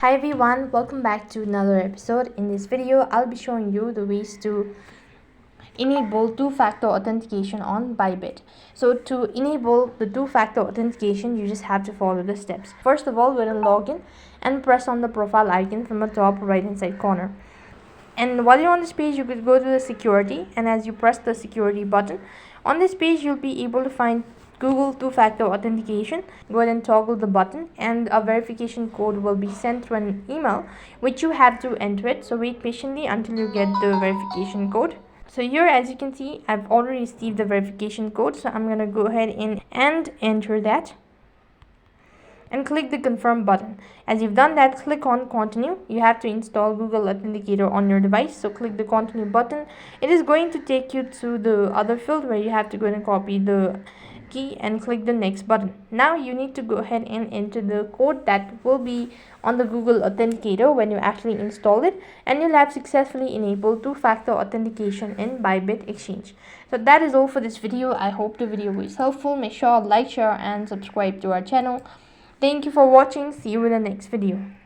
Hi everyone, welcome back to another episode. In this video, I'll be showing you the ways to enable two-factor authentication on Bybit. So to enable the two-factor authentication, you just have to follow the steps. First of all, we're going to log in and press on the profile icon from the top right hand side corner. And while you're on this page, you could go to the security, and as you press the security button on this page, you'll be able to find Google two-factor authentication. Go ahead and toggle the button, and a verification code will be sent to an email which you have to enter it. So wait patiently until you get the verification code. So here, as you can see, I've already received the verification code, so I'm gonna go ahead and enter that and click the confirm button. As you've done that, click on continue. You have to install Google Authenticator on your device, so click the continue button. It is going to take you to the other field where you have to go and copy the key and click the next button. Now you need to go ahead and enter the code that will be on the Google Authenticator when you actually install it, and you'll have successfully enabled two-factor authentication in Bybit exchange. So that is all for this video. I hope the video was helpful. Make sure to like, share and subscribe to our channel. Thank you for watching. See you in the next video.